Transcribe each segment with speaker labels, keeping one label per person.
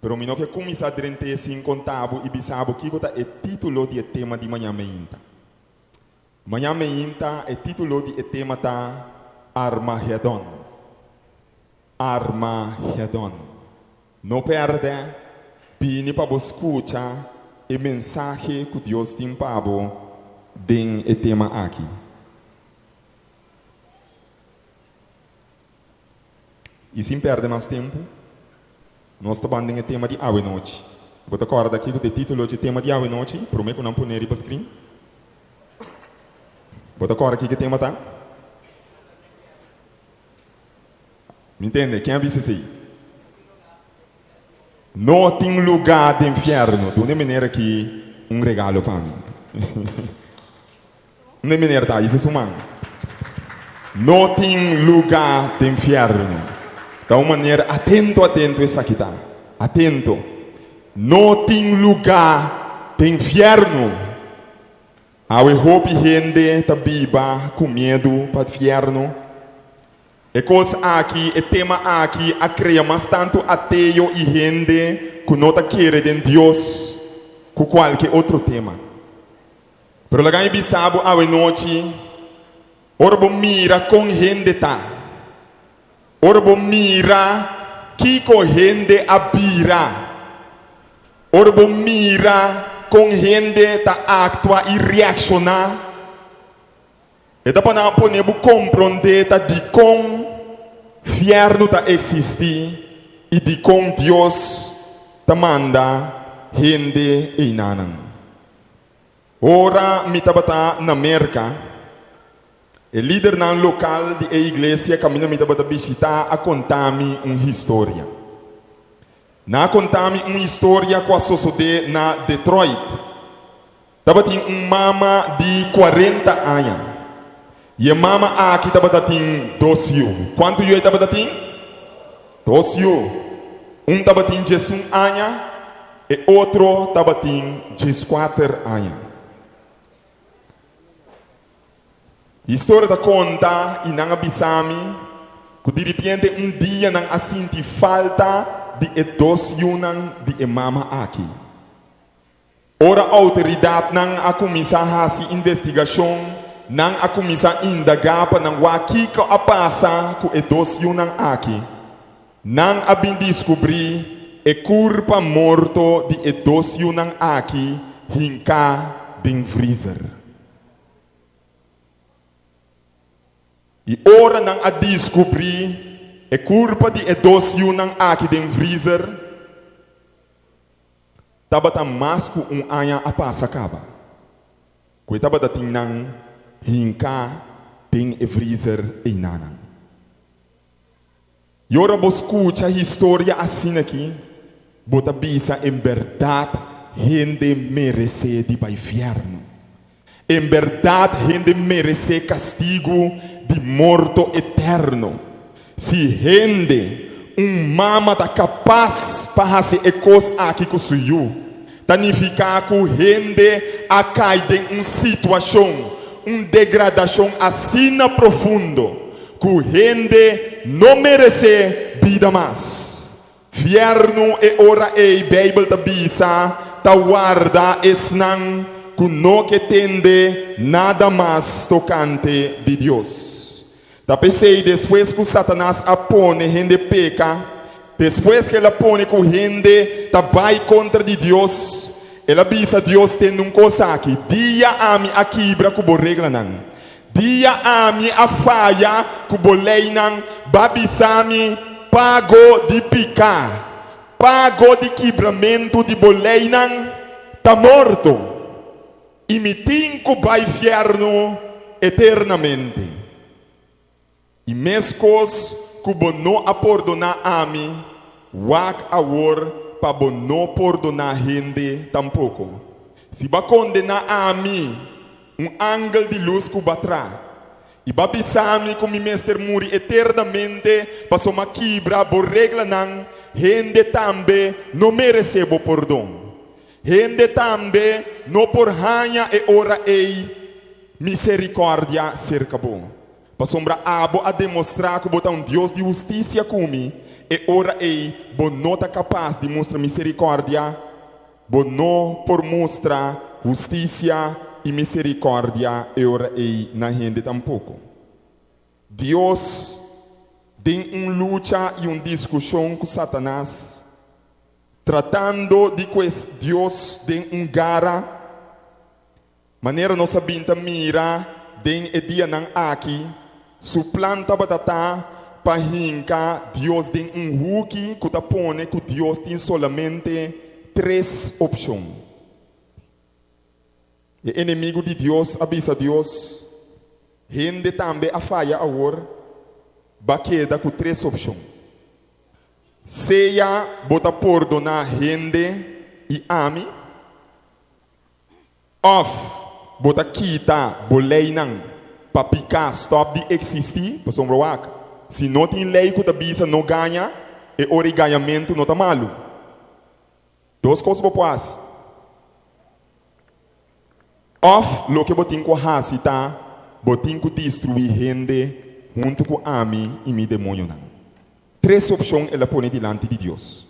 Speaker 1: Pero mi no que começar a sin contabo e bisabo que é título de tema de manhã meinta. Manhã meinta é título de tema tá Armagedon. Armagedon. Não perde, pini para escutar e mensagem que Deus tem para den o tema aqui. E sem perder mais tempo, nós estamos no tema de Ave Noite. Vou acordar aqui com o título de tema de Ave Noite, prometo que não pôr ele para o screen. Vou acordar aqui que o tema está. Me entende? Quem é isso aí? Não tem lugar de inferno. De uma maneira aqui, regalo para mim. De maneira tá, isso é humano. Não tem lugar de inferno. De uma maneira, atento isso aqui tá. Atento. Não tem lugar de inferno. Ao roupa gente tá biba com medo para o inferno. E coisa aqui, e tema aqui, a criar mais tanto ateu e gente que não tá querendo em Deus com qualquer outro tema. Pero lá em bisabo a noite, orbo mira com gente tá. Orbo mira que com gente abira. Orbo mira com gente tá actua e reaccionar. E da para poder compreender tá de com inferno tá existir e de com Deus tá manda gente e nanan. Ora mi tabata na América, o líder na local de igreja caminha mi tabata visitar a contar-me uma história. Na contar-me uma história com a sociedade na Detroit. Tabata mama de 40 anos. E a mama aqui tabata tem 12 anos. Quanto eu tabata tem? 12 anos. Tabata tem 11 anos e outro tabata tem 14 anos. A história da conta e não abisami que de repente dia não assim te falta de 12 anos de mama aqui. Ora a autoridade não a começar a fazer investigação, não a começar a indagar para não o que a passa com 12 anos aqui. Não a bem descobrir e culpa morto de 12 anos aqui hinca de freezer. E ora não a descobrir e culpa de 12 anos aqui de freezer. Tabata mais que ano a passa acaba. Que tabata tem não hinca tem freezer e nana. E ora vos escuta a história assim aqui. Bota bisa em verdade gente merece de para inferno. Em verdade gente merece castigo de morto eterno. Se gente mama tá capaz para fazer coisas aqui com o senhor, significa que gente a cair em uma situação, uma degradação assim profundo, que gente não merece vida mais. Inferno é ora e Bíblia da bisa ta guarda esnan que não que tende nada mais tocante de Deus. Da pensei depois que Satanás apone gente peca, depois que ele apone que gente tá vai contra de Deus, ela bisa Deus tendo coisa aqui. Dia a mim a quebra que bo regla não. Dia a mim a falha que bo lei não. Babisami pago de picar, pago de quebramento de bo lei não. Tá morto. E me tem que vai inferno eternamente. E mescos que bo não a perdonar a mim, wak a war para bo não perdonar gente tampouco. Se ba condenar a mim, ângulo de luz que batra. E ba bisami que me mestre muri eternamente, para soma quebra bo regla não, gente também não merece bo perdão. Gente também não por ranha e ora ei misericórdia cerca bom. Para sombra abo a demonstrar que botar um Deus de justiça comigo E ora ei, bo não tá capaz de mostrar misericórdia, bo não por mostrar justiça e misericórdia, e ora ei na gente tampouco. Deus tem luta e discussão com Satanás, tratando de que Deus tem gara, maneira nossa binta mira, tem dia não aqui, suplanta batata, pahinka, Deus tem huki, que tapone, que Deus tem solamente 3 opções. O inimigo de Deus avisa Deus, gente também a falha agora, baqueda com 3 opções. Seja bota perdonar gente e ame, of bota quita bolei não, para picar, stop de existir, para sombroaca. Se não tem lei que avisa não ganha, e ori ganhamento não tá malo. 2 coisas para fazer. Of lo que botin ko hasita, botin ko destruir gente junto com ame e mi demônio não. 3 opções ela põe diante de Deus.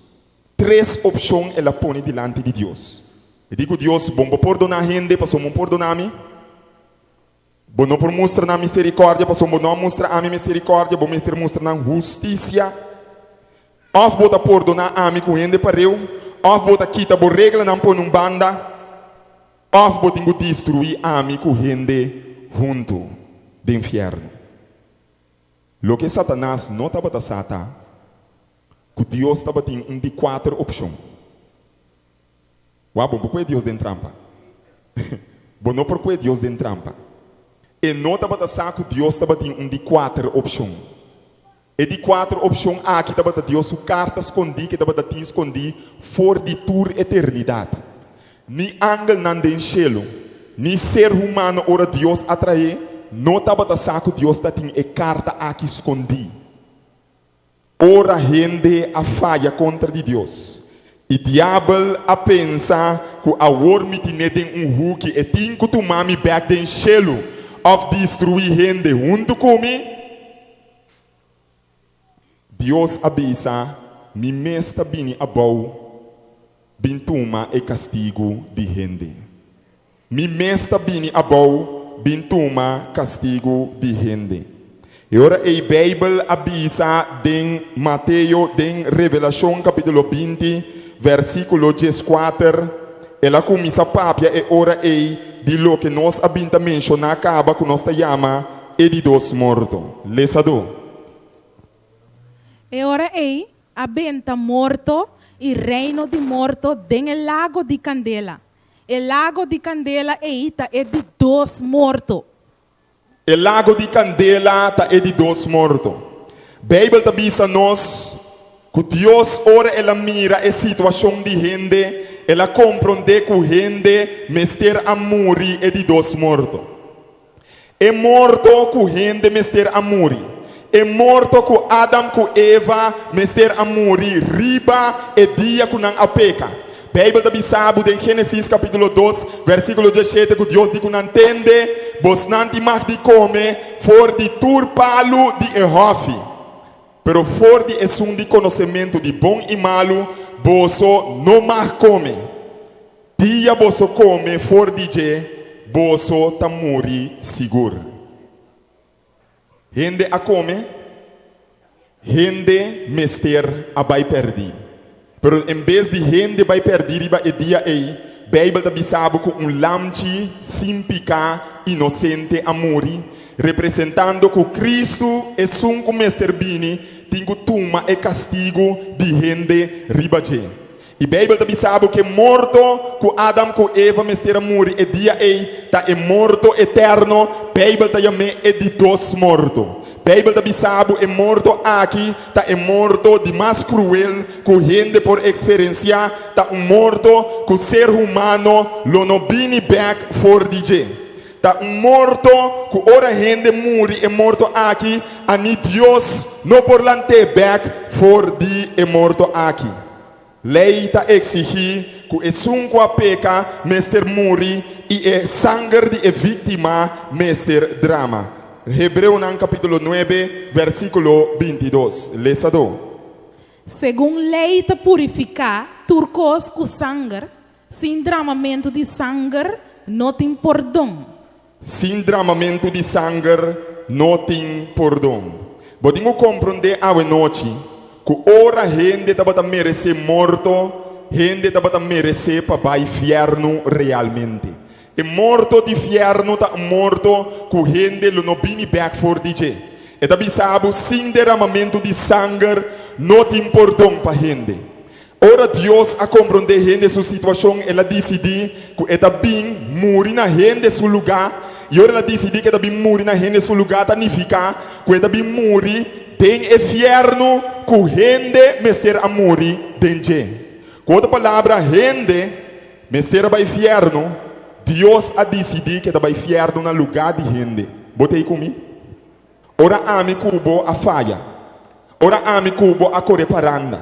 Speaker 1: 3 opções ela põe diante de Deus. Eu digo Deus, bom para perdonar gente, para não perdonar-me. Bom não por mostrar na misericórdia, para não mostrar a minha misericórdia, bom mostrar na justiça. Of bota perdonar a mim com gente para eu. Of bota quita bo regra não põe um banda. Of botin ko destruir a mim com gente junto do inferno. Lo que Satanás não está batendo sata, que Deus está batendo de 4 opções. Uau, bom, por que Deus tem trampa? Bom, não por que Deus tem trampa. E não está batendo sata que Deus está batendo de 4 opções. E de 4 opções, aqui está batendo Deus, o carta escondi, que está batendo escondi, for de tua eternidade. Ni ángel não tem cielo, ni ser humano ora Deus atrair, não está batendo saco Deus está tem e carta aqui escondi. Ora gente a falha contra de Deus. E diabo a pensa que a worm tem huki e tem que tu mami back den cielo of destruir gente junto comigo. Deus avisa, mi mesta bini abau. Bintuma e castigo de gente. Mi mesta bini abau, bintuma castigo de gente. E ora a Bíblia avisa em Mateus, em Revelação capítulo 20, versículo 14, ela começa a papia e ora de lo que nós abinta mencionar acaba que nós chama e de dos mortos. Lesado.
Speaker 2: E ora abenta morto e reino de morto den el lago de Candela. El lago de Candela é de 2 mortos.
Speaker 1: El lago de Candela é de 2 mortos. Bíblia está dizendo nós que Deus ora ela mira a situação de gente, ela compreende que gente mester a morrer é de 2 mortos. É morto que gente mester a morrer. É morto com Adam, com Eva, mester a morrer, riba e dia com não a peca. Bíblia da Bisabo, em Gênesis capítulo 2, versículo 17, que Deus diz que não entende, vos não te mag de comer, for de turpalo de Ehofi. Pero for de esum de conhecimento de bom e malo, vosso não mag come. Dia vosso come, for de je, vosso ta morrer seguro. Gente a come, gente mester a vai perder. Pero em vez de gente vai perder, riba e dia aí, Bíblia da Bisabo com lamchi simpica inocente a morrer, representando que Cristo é um mester bini, tem que tuma e castigo de gente riba je. E Bíblia da Bisabo que morto com Adam com Eva mester a morrer e dia aí, tá é morto eterno, Bíblia da Yame é de 2 mortos. Bíblia da Bisabo é morto aqui, tá é morto de mais cruel que gente por experiência, tá morto que o ser humano lo no bini back for DJ. Tá morto que ora gente muri é morto aqui, ani Deus no por lante back for di é morto aqui. Lei está exigir que é com a peca, mester muri e é sangue de vítima, mester drama. Hebreu capítulo 9, versículo 22. Lesado.
Speaker 2: Segundo lei te purificar, turcos com sangue, sem derramamento de sangue, não tem perdão.
Speaker 1: Sem derramamento de sangue, não tem perdão. Podemos compreender a noite que ora gente estava merecer morto, gente estava merecer para o inferno realmente. E morto de inferno está morto que gente não vem back for DJ. E também sabe, sem derramamento de sangue, não tem perdão para gente. Ora Deus a compreender gente sua situação, ela decidiu que ela bem morrer na gente seu lugar. E ora ela decidiu que ela bem morrer na gente seu lugar, significa que ela bem morrer tem inferno que gente mister a morrer dentro. Com outra palavra, gente mister a inferno, Deus a decidiu que ela vai inferno no lugar de gente. Botei comigo? Ora ame cubo a falha. Ora ame cubo a correr paranda.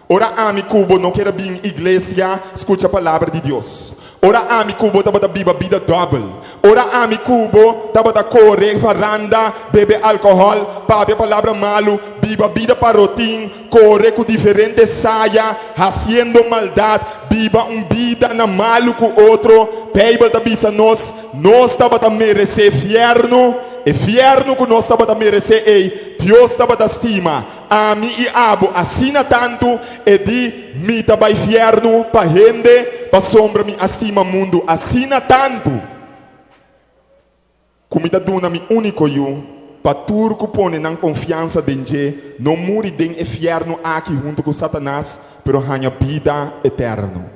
Speaker 1: Ora ame cubo não quer vir igreja, escuta a palavra de Deus. Ora ame cubo tava da vida double. Ora ame cubo tava da correr varanda, bebe álcool, pabe a palavra malo, vida parotim, corre com diferentes saia, haciendo maldade, viva vida na malo com outro, Bíblia da bisa nós tava da merecer inferno, inferno que nós tava da merecer, ei, Deus tava da estima, a mim e abo, assina tanto, e di, mi tava inferno, pa gente, pa sombra mi estima mundo, assina tanto, como tá dando mi único eu, para turco pone na confiança dentro, não muri den inferno aqui junto com Satanás, pero ganha vida eterna.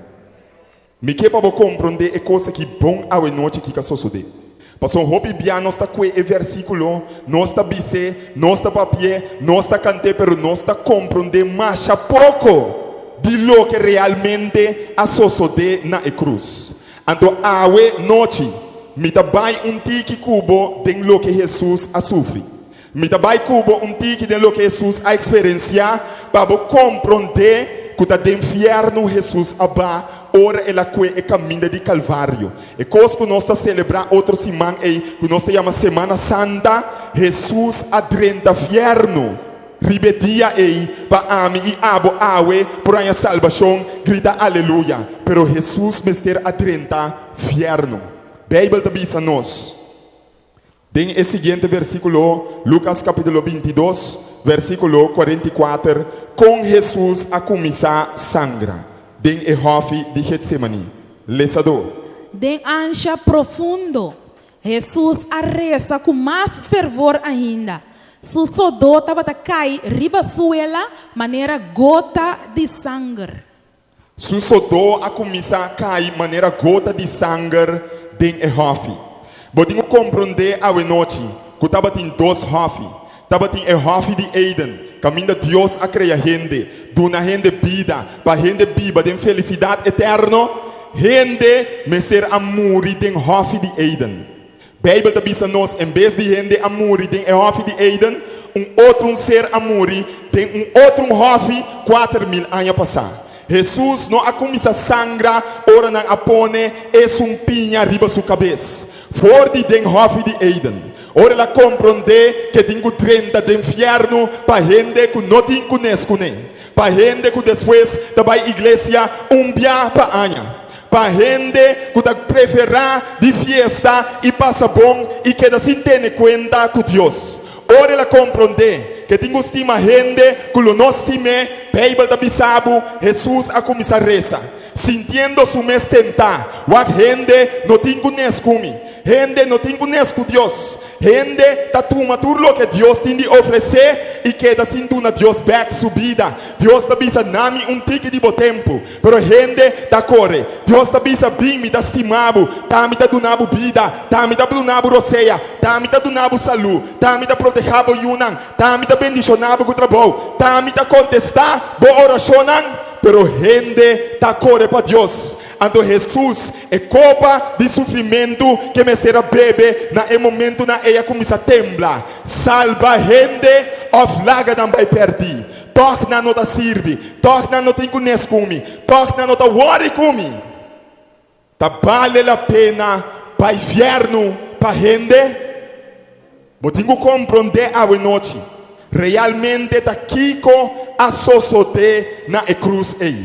Speaker 1: Me que para compreender é coisa que bom a noite que caso sucede. Passou hopi bia nós tá com o versículo, nós tá bise, nós tá papier, nós tá cante, pero nós tá compreender mais a pouco de lo que realmente a sucede na cruz. Então a noite me tabai tique cubo de lo que Jesus a sofre. Me tabai cubo tique de lo que Jesus a experienciar para compreender que da inferno Jesus aba ora ela que é caminho de Calvário. E coisa que nós está celebrar outra semana aí, que nós chama Semana Santa, Jesus adrenta inferno. Ribetia aí para ami e abo awe por a salvação, grita aleluia. Pero Jesus mister adrenta inferno. Bíblia também diz a nós. Tem o seguinte versículo, Lucas capítulo 22, versículo 44. Com Jesus a começar sangra. Tem o hofe de Getsemane. Lesador.
Speaker 2: Den ancha profundo. Jesus a reza com mais fervor ainda. Su sodor estava a cair riba suela, maneira gota de sangue.
Speaker 1: Su sodor a começar a cair maneira gota de sangue. Den e hofe. Podemos compreender a noite que estava em dois hofe. Estava em o hofe de Eden. Caminho de Deus a criar gente. Dona gente vida. Para gente viva. Den felicidade eterna. Gente me ser a morrer den hofe de Eden. Bíblia está dizendo nós, em vez de gente a morrer den hofe de Eden, outro ser a morrer den outro hofe 4.000 anos passar. Jesus não a começa a sangrar, ora não a pone, é pinha riba sua cabeça. For de den hofe de Eden. Ora ela compreende que tem 30 de inferno para gente que não tem conhecido. Para gente que depois vai à igreja dia para ano. Para gente que prefere de festa e passa bom e que se tem conta com Deus. Ora ela compreende que tem estima gente que não estima, Bíblia da Bisabu, Jesus a começar a rezar. Sintiendo su mes tentar, o gente não tem conhecido. Gente não tem conhecido Deus. Gente está tomando tudo o que Deus tem de oferecer e que está sentindo Deus back sua vida. Deus está dizendo, nami tique de bom tempo. Pero gente está corre. Deus está dizendo, bem me está estimado. Tá me está dando vida. Tá me está dando roceia. Tá me está dando saúde. Tá me está protegendo yunan. Tá me está bendicionando com o trabalho. Tá me está contestar boa oração. Pero gente está corre para Deus. Então Jesus é copa de sofrimento que me será bebe na momento na ela começa a temblar. Salva gente of laga não vai perder. Torna não tá sirve. Torna não tem conhece comigo. Torna não tá worry comigo. Tá vale a pena para inferno para gente. Vou ter que compreender a noite. realmente ta kiko asosode na e cruz ei.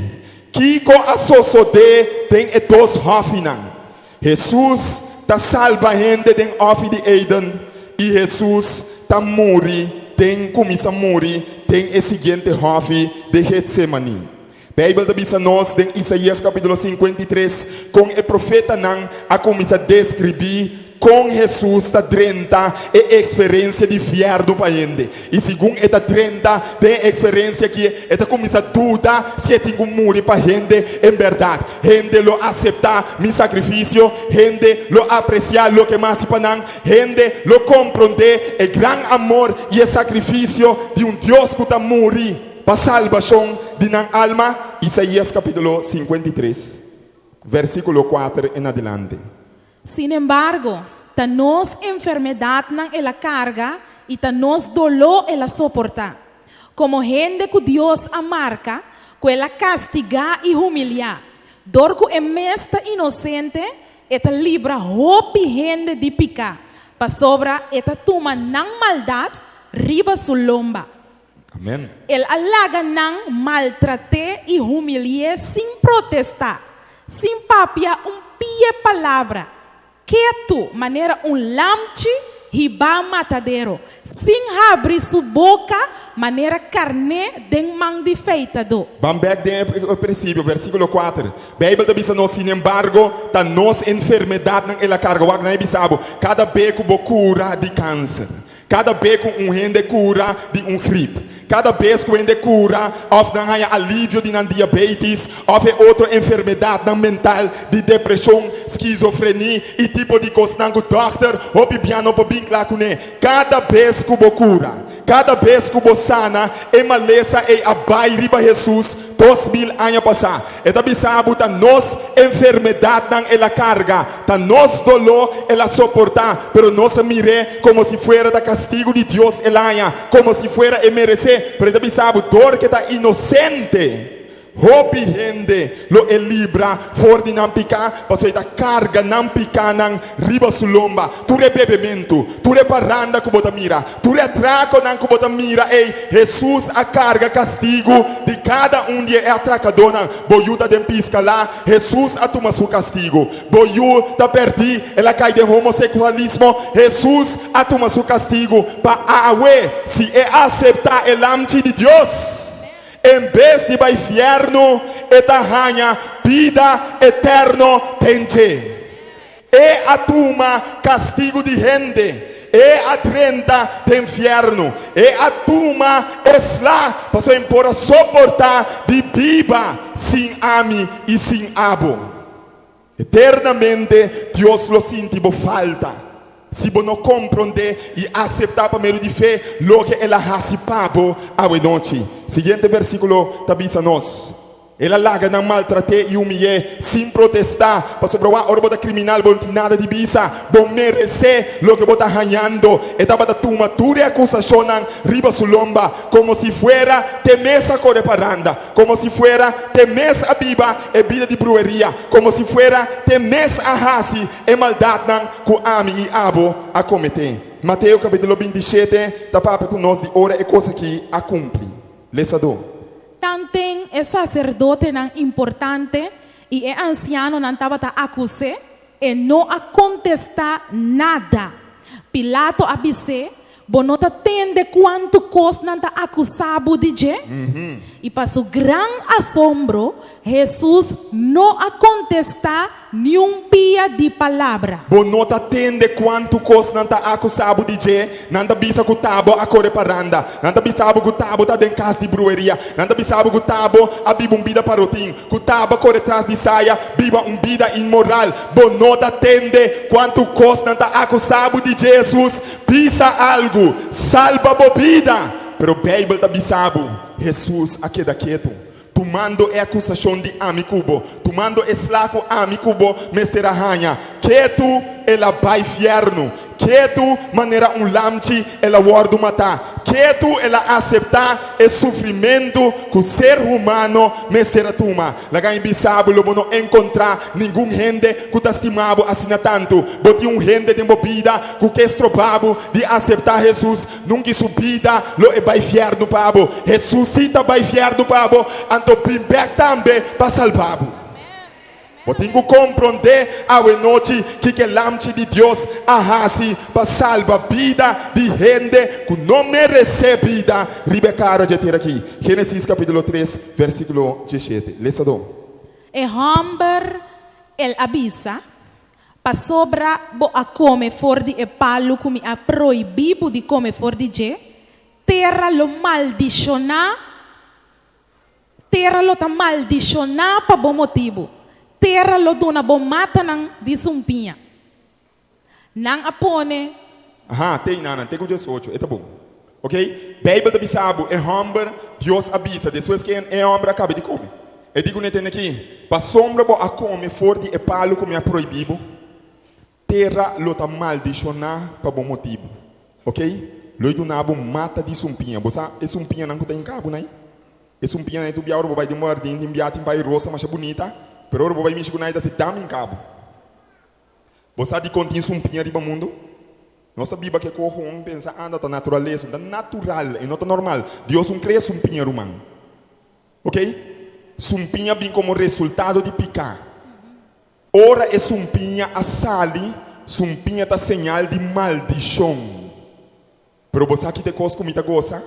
Speaker 1: Kiko asosode den e dos hofinan. Jesus ta salva gente den ofi di Eden e Jesus ta muri den kumisa muri den e seguinte hofi de Getsemani. Bíblia da bisa nós em Isaías capítulo 53 com o profeta não a começar a descrever com Jesus da 30 e experiência de fiardo para ele. E segundo esta 30 de experiência que esta começa a dúvida se tem um muro para gente em verdade. Gente lo aceitar meu sacrifício, gente lo apreciar lo que mais para não, gente lo compreender o grande amor e o sacrifício de Deus que está morrer para salvação de nossa alma. Isaías capítulo 53, versículo 4 en adelante.
Speaker 2: Sin embargo, ta nos enfermedad nan ela carga y ta nos dolor ela soporta. Como gente que Dios amarca, que ela castiga y humilha. Dor que emesta inocente, eta libra hopi gente de pica. Pa sobra eta tuma nan maldad, riba su lomba.
Speaker 1: Amém.
Speaker 2: El alaga nan maltrate y humilhe sin protestar, sin papia pia palavra. Que tu maneira lamchi riba matadero, sin abrir su boca maneira carne den man de feitado.
Speaker 1: Vamos back de princípio, versículo 4. Bíblia da bisa nós, sin embargo, ta nos enfermidade nan ela carga, wag na bisabo, cada beco bo cura de câncer. Cada vez com gente cura de gripe. Cada vez com gente cura of dan haya alívio de diabetes, of outra enfermidade mental de depressão, esquizofrenia e tipo de coisa que o doctor ou piano para bem claro né. Cada vez que cura, cada vez que sana, é maleza e abai riba Jesus 2000 anos passar. Eta bisabo ta nos enfermidade nan ela carga, ta nos dolor ela soportar, pero nos mire como si fuera da castigo de Dios elaia, como si fuera merecer, pero eta bisabo dor que ta inocente. Hopi gente lo libra for di nampika, paso ita carga nampika nang riba sulomba. Tu re bebimento, tu re paranda kubota mira, tu re atraco nang kubota mira. Ei, Jesus a carga castigo de cada dia é atracador nang boiuta den pisca lá. Jesus a toma su castigo. Boiuta perdi, ela cai de homossexualismo. Jesus a toma su castigo pa awe se é aceitar el amchi de Deus. Em vez de vai inferno, eta ranha vida eterno tente. É a tuma castigo de gente. É a 30 de inferno. É a tuma esla para você impor suportar de viva sem ame e sem abo. Eternamente Deus lo sente por falta. Se você não compreender e aceitar para meio de fé, lo que ela raspava a noite. Seguinte versículo tabisa nós. Ela larga não maltrate e humilhe sem protestar. Para sobre o orbo da criminal, bom nada de bisa, bom merecer lo que bota ganhando. Etapa da tuma, ture acusação riba sulomba, como se fuera temesa corre paranda, como se fuera temes a biba e vida de brueria, como se fuera temes a hasi e maldade nan ku ami e abo a cometer. Mateus capítulo 27, tapapa com nós de hora e coisa que a cumpre. Lesador.
Speaker 2: Tantem é sacerdote não importante e é anciano não estava a acusar e não a contestar nada. Pilato abise, bonota tende quanto costa não está acusado de je. E para seu grande assombro, Jesus não a contestar nenhum pia de palavra.
Speaker 1: Bonota tende quanto costa não está acusado de je, não está bisa que tabo a corre paranda, não está bisa que tabo está dentro casa de brueria, não está bisa que tabo a biba vida parotim, que tabo corre atrás de saia, biba vida imoral. Bonota tende quanto costa não está acusado de Jesus, pisa algo, salva a vida. Pero Bíblia está bisabo, Jesus aqui da quieto. Tomando a acusação de amicubo, tomando eslaco amicubo, mestre arranha. Quieto ela vai inferno. Quieto maneira lamchi ela guarda matar. que tu ela aceitar o sofrimento que o ser humano mestera tuma. Laga em bisabu lobo não encontrar nenhum gente que tá estimado assim tanto. Boti gente de vida que estropado de aceitar Jesus. Nunca subida lo e vai fiar no pabo. Jesus cita vai fiar no pabo. Anto primeiro também para salvabo. Vou ter que compreender a noite que lamche de Deus arrasi para salvar vida de gente que não merece vida. Ribecara de ter aqui. Gênesis capítulo 3, versículo 17. Lesador.
Speaker 2: E hamber el abisa para sobra bo a come for di e palo come a proibido de come for di je. Terra lo maldiciona. Terra lo ta maldiciona para bom motivo. Terra lo dona bom mata nang disumpinha. Nang apone.
Speaker 1: Aha, tem nana, tem com 18, é tá bom. Ok? Bíblia da bisabu, é hamber, Deus avisa, depois que é hamber acaba de comer. Eu digo netene aqui, para sombra bo a come for de epalo como é proibido, terra lo ta maldicionar para bom motivo. Ok? Lo do nabo mata disumpinha. Você é sumpinha não tem cabo, né? É sumpinha né tu biar bo vai de mordim, de biar tem pai rosa, mas é bonita. Pero ora vai mexer com nada se dá em cabo. Você de continha sumpinha riba mundo? Nossa Bíblia que corre pensa anda da natureza, da natural e não da normal. Deus não cria sumpinha humano. Ok? Sumpinha vem como resultado de picar. Ora é sumpinha a sali, sumpinha tá señal de maldição. Pero você aqui te cos comida goza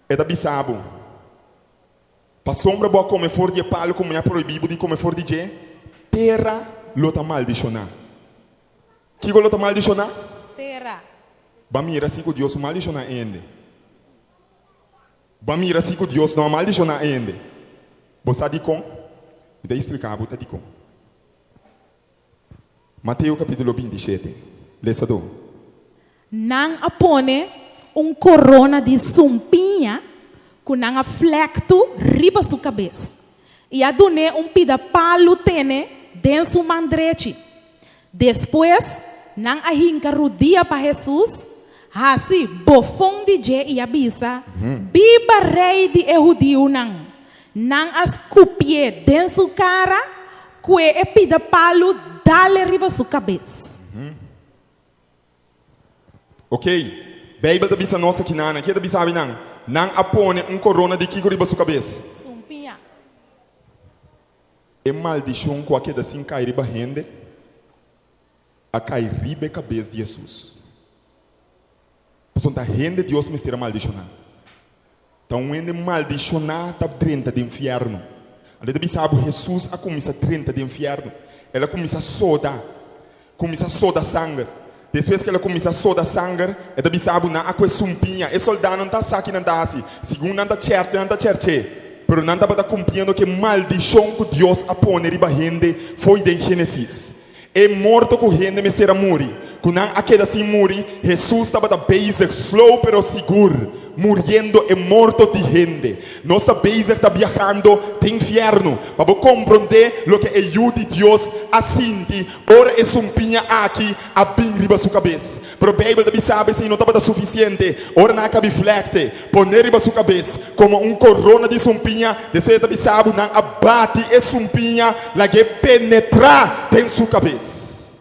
Speaker 1: é da bisabo. Para sombra boa como for de palo como é proibido de como for de je, terra lota maldicionar. Que go lota maldicionar?
Speaker 2: Terra.
Speaker 1: Bamira se que Deus maldicionar ainda. Bamira se que Deus não maldicionar ainda. Você diz com? Vou explicar, vou dizer com. Mateus capítulo 27, lesador.
Speaker 2: Nang apone corona de sumpinha com nang flecto riba sua cabeça. E a dune pida palo tene denso mandrete. Depois, nang ahinca rodia para Jesus, assim, bofão de je e abisa, biba rei de erudio nang as cupie denso cara, que e pida palo dale riba sua cabeça.
Speaker 1: Ok, Bíblia da bisa nossa que nana, que da bisa não apone corona de que riba sua cabeça.
Speaker 2: Sumpinha.
Speaker 1: É maldição com aquele assim cai riba rende, a cai riba cabeça de Jesus. Portanto, a rende Deus me será maldicionar. Então, rende maldicionar tá dentro do inferno. A gente sabe Jesus a começar dentro do inferno. Ela começa a soda sangue. Depois que ela começa a soda sangue, ela sabe na aqua sumpinha. E soldado não está aqui não está assim. Segundo não está certo, não está certo. Pero não está cumprindo que maldição que Deus apone riba gente foi de Gênesis. É morto que gente me será morrer. Quando aquele assim morre, Jesus estava basic, slow pero seguro. Muriendo e morto de gente. Nós está basic, está viajando de inferno. Para compreender o que é o de Deus assim. Ora é sumpinha aqui, a bem riba sua cabeça. Pero a Bíblia também sabe se não estava suficiente. Ora não cabe reflete, poner riba sua cabeça. Como corona de sumpinha. Depois também sabe, não abate e sumpinha, lá que penetrar dentro sua cabeça.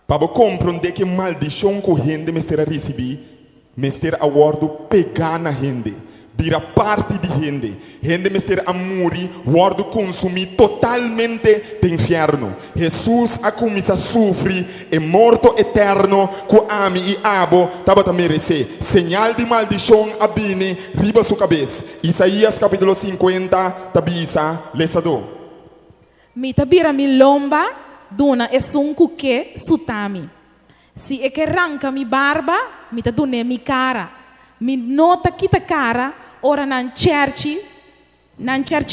Speaker 1: Para compreender que maldição que a gente me será receber. Mester a wardo pegar na gente, vira parte de gente mester a morrer, wardo consumir totalmente do inferno. Jesus a começar a sofrer, é morto eterno, com ame e abo, estava a merecer. Señal de maldição a bine, riba sua cabeça. Isaías capítulo 50, tabisa, lesador.
Speaker 2: Mi tabira mi lomba, duna é sunku que sutami. Se é que arranca mi barba, mi ta dune mi cara. Mi nota kita cara, ora nan cerci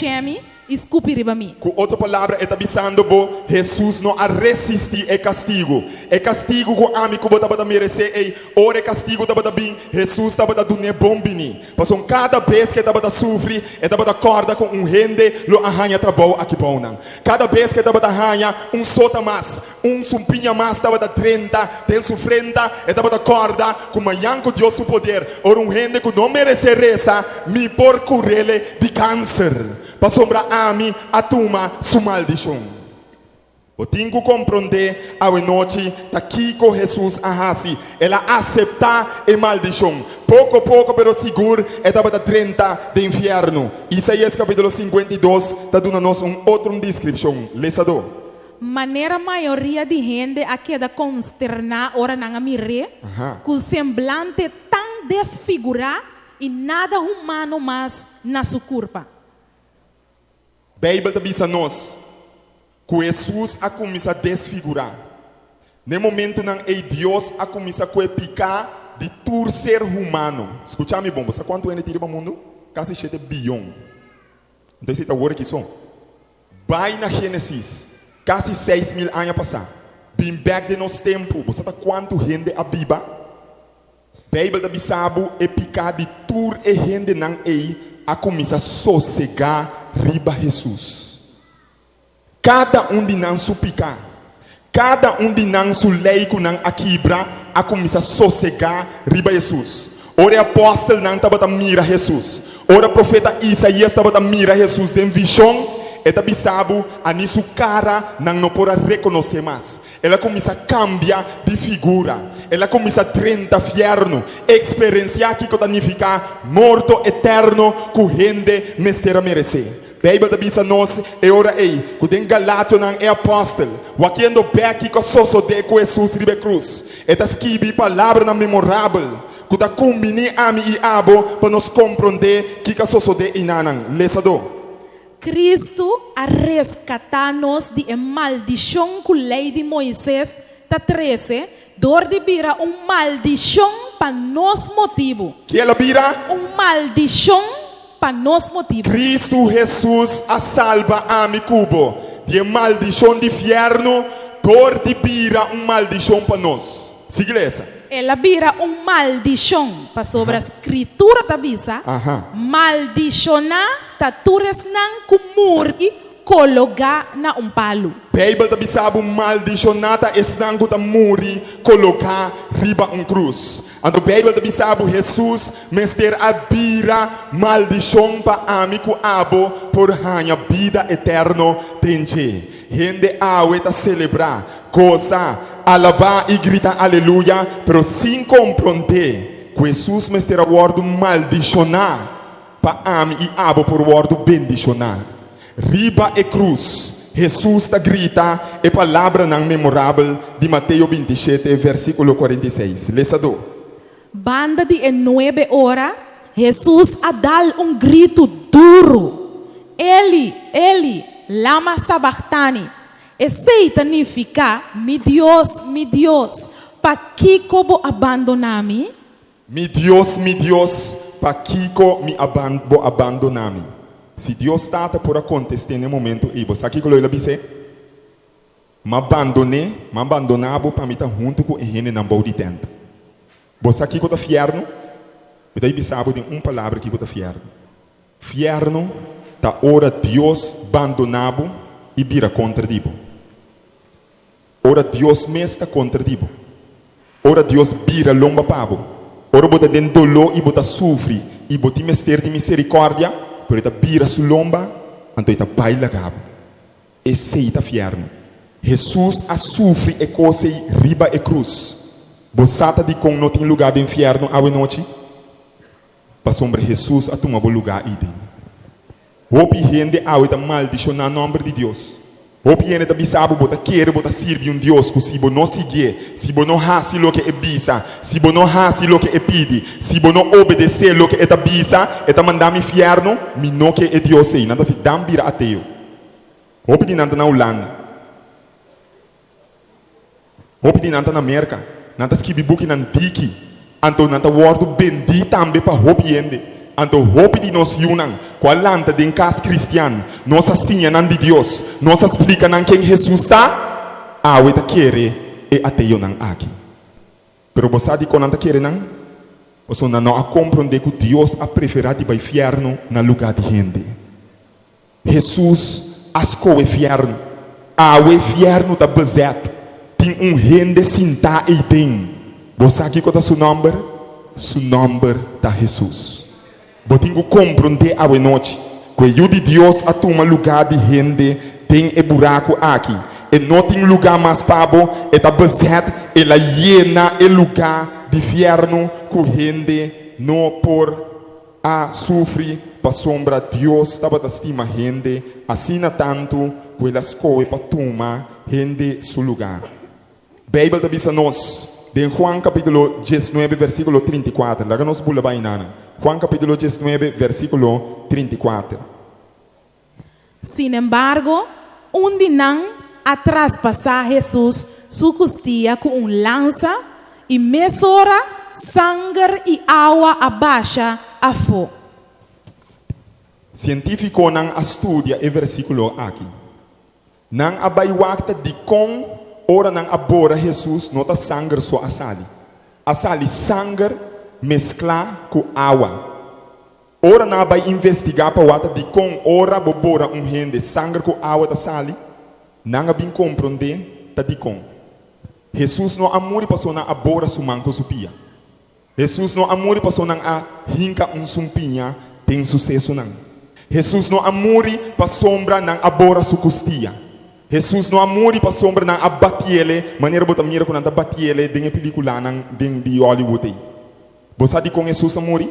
Speaker 2: emi, escupe riba mi.
Speaker 1: Com outra palavra, está avisando bo Jesus não a resistir é castigo. É castigo com a amigo bota para merecer ei, ora é castigo da bota bem. Jesus está para dunne bombini. Passou cada vez que está para sofrer, está para corda com rende lo arranha trabalho aqui bona. Cada vez que está para arranha sota mais, sumpinha mais está para 30, tem sofrenda, está para corda com manhanco Deus o poder. Ora rende que não merece reza, me por curele de câncer. Para sombra a mim, a tuma, sua maldição. Eu tenho que compreender a noite, aqui com Jesus a assim, ela aceitar a maldição. Pouco a pouco, pero seguro, é da 30 de inferno. Isaías capítulo 52, está dando-nos outra descrição. Lesador.
Speaker 2: Maneira maioria de gente a queda consternar ora nanga mire, com semblante tão desfigurar e nada humano mais na sua curva.
Speaker 1: A Bíblia diz a nós que Jesus a começar a desfigurar. No momento em que Deus a começar a picar de todo ser humano. Escuta-me bom, você quanto ele tira para o mundo? Quase 7 bilhões. Então você está agora aqui só. Vai na Gênesis, quase 6.000 anos passados. Bem back de nosso tempo, você está quanto gente a Bíblia? A Bíblia diz que picar de todo a gente não a começar a sossegar riba Jesus. Cada de nós suplicar, cada de nós leigo não a quebra a começar a sossegar riba Jesus. Ora apóstolo não estava a mira Jesus. Ora profeta Isaías estava a mira Jesus de visão. Eta bisabo a nisso cara não pode reconhecer mais. Ela começa a cambiar de figura. Ela começa a 30 fierno, experienciar que significa morto eterno que gente mestera merecer. A Bíblia diz a nós, é hora aí, que tem Galatio não é apóstolo. Wakendo beki que soso de com Jesus ribe cruz. Eta escrevi palavra na memorável. Que está combine ami e abo para nos compreender que soso de inanan. Lesador.
Speaker 2: Cristo a rescatar-nos de maldição que a lei de Moisés está 13, dor de vira maldição para nos motivo.
Speaker 1: Que ela vira?
Speaker 2: Maldição para nos motivo.
Speaker 1: Cristo Jesus a salva a mi cubo de maldição de inferno, dor de vira maldição para nós. Siga essa.
Speaker 2: Ela vira maldição para sobre a escritura da bisa. Maldicionar taturas não kumuri colocar na palo.
Speaker 1: Bíblia da bisabo maldicionada esnango da muri colocar riba cruz. Ando Bíblia da bisabo Jesus mester a bira maldição pa amigo abo por hanha vida eterno tenche. Gente awe ta celebrar coisa alabar e gritar aleluia, pero sem compreender que Jesus mester a word maldicionar pa ami e abo por word bendicionar. Riba e cruz, Jesus está grita e palavra não memorável de Mateus 27, versículo 46. Lesador.
Speaker 2: Banda de 9 horas, Jesus a dar grito duro. Ele, lama sabachthani. Esse significa, mi Deus, pa que como abandonar-me?
Speaker 1: Mi Deus, pa que me abandonar-me? Se Deus está por acontecer no momento, e você aqui que ele disse, me abandonava para me estar junto com ele na boa de tempo. Você aqui que está fierno, me dá bisabo de palavra que está fierno. Fierno, tá ora Deus abandonava e vira contra dibo. Ora Deus me está contra dibo. Ora Deus vira lomba pabo. Ora bota dentro dolor e bota sofre e bota mester de misericórdia. Por ita bira su lomba, anto ita baila gabo. Esse ita fierno. Jesus a sofre e cose riba e cruz. Bosata de com não tem lugar de inferno a noite. Para sombra Jesus a toma bo lugar idem. Hope gente a ita maldicionar nome de Deus. Hope gente da bisabo bota querer bota servir Deus que se bo não seguir, se bo não hasi lo que é bisa, se bo não hasi lo que é pidi, se bo não obedecer lo que é da bisa, é da mandar me inferno, me não que é Deus aí, nada se dambira ateu. Hope de nada na Holanda. Hope de nada na América, nada se que book nan diki, anto nada word bendita também para hope gente. Anto hope di nos yunan, qual lanta den cas cristiano, nos asinhanan de Deus, nos explicanan quem Jesus está, awe ta quere e ateio nan aqui. Pero você di quando quere nan, você não a compreender que Deus a preferado para o inferno na lugar de gente. Jesus ascou o inferno, awe inferno da bezet, tem gente sinta e tem. Você aqui qual é seu nome? Seu nome da Jesus. Você tem que compreender a noite que o de Deus a toma lugar de gente tem e buraco aqui. E não tem lugar mais pabo, e da bezet, ela llena o lugar de inferno que gente não por a sofrer para sombra Deus estava a estima gente assim na tanto que ela escolhe para tomar gente seu lugar. Bíblia diz a nós em Juan capítulo 19 versículo 34. Lá nos bula bainana. Juan capítulo 19 versículo 34.
Speaker 2: Sin embargo, un dinán a traspasar Jesús su costilla con un lanza y mesora sangre y agua abaixo a fo.
Speaker 1: Científico não estudia o versículo aqui. Não abaiwakta de com ora não abora Jesus nota sangue só asali. Asali sangue mesclar com água. Ora não vai investigar para wata de com ora bobora gente sangue com água da sali. Não bem compreender tá de com. Jesus não amor para só não abora sumanco supia. Jesus não amor para só não a hinca sumpinha tem sucesso não. Jesus não amor para sombra não abora su costia. Jesus não amor para sombra não abatiele maneira bota mira quando anda batiele dengue película não dengue de Hollywood. Você de com Jesus amor?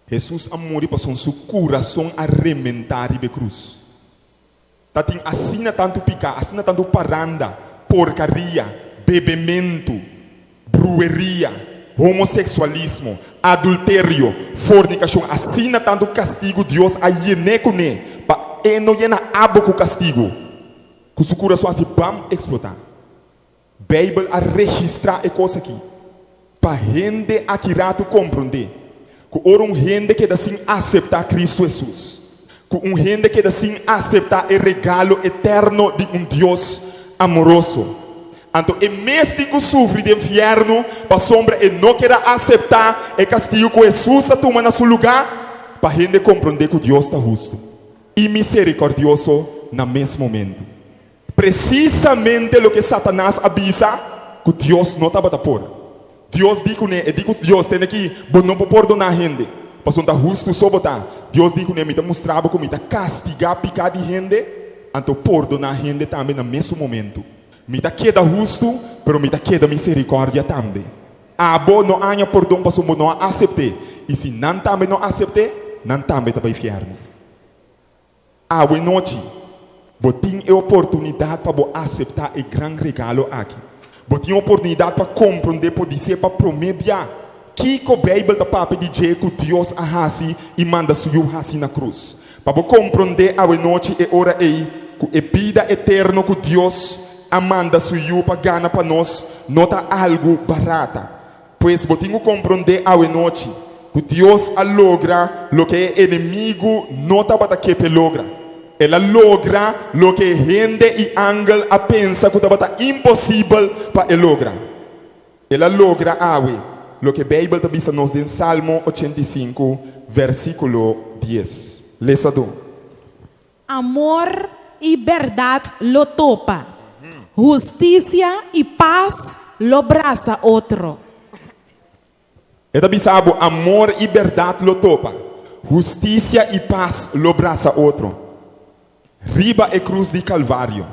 Speaker 1: Jesus amor para seu coração arrementar de cruz. Tá tem assina tanto picar, assina tanto paranda, porcaria, bebimento, brueria, homossexualismo, adultério, fornicação, assina tanto castigo Deus a yenecune, pa e não yena abo com castigo. Que seu coração assim bam explotar. Bíblia a registrar a coisa aqui. Para gente aqui rato compreender. Que ora gente que assim aceitar Cristo Jesus. Que gente que assim aceitar o regalo eterno de Deus amoroso. Então, é mesmo que sofre de inferno, para sombra e não quer aceitar o castigo que Jesus toma no seu lugar, para gente compreender que Deus está justo e misericordioso no mesmo momento. Precisamente o que Satanás avisa, que Deus não estava a pôr. Deus diz que Deus tem aqui, não pode perdonar a gente. Para ser justo só botar. Deus diz que me mostrava como me castigar picar de gente, então perdonar a gente também no mesmo momento. Me queda justo, pero me queda misericórdia também. Abo não há perdão para não aceitar. E se não também não aceitar, não também está para o inferno. Abo noite, botem a oportunidade para aceitar o grande regalo aqui. Botem a oportunidade para compreender, para dizer, para prometer. Que a Bíblia da Papa diz que Deus ahasi e manda suyo hasi na cruz. Para compreender a noite e hora aí, que a vida eterna que Deus amanda suyo para ganhar para nós, não está algo barata. Pois botem a compreender a noite que Deus logra o que o inimigo não está para que logra. Ela logra o que gente e ángel a pensa que está impossível para lograr. Ela logra lo que a Bíblia diz a nós em Salmo 85, versículo 10. Lesado.
Speaker 2: Amor y verdad lo topa. Justicia y paz lo abraza otro.
Speaker 1: Ela diz amor e verdade lo topa. Justiça e paz lo abraça outro. Riba e cruz de Calvário.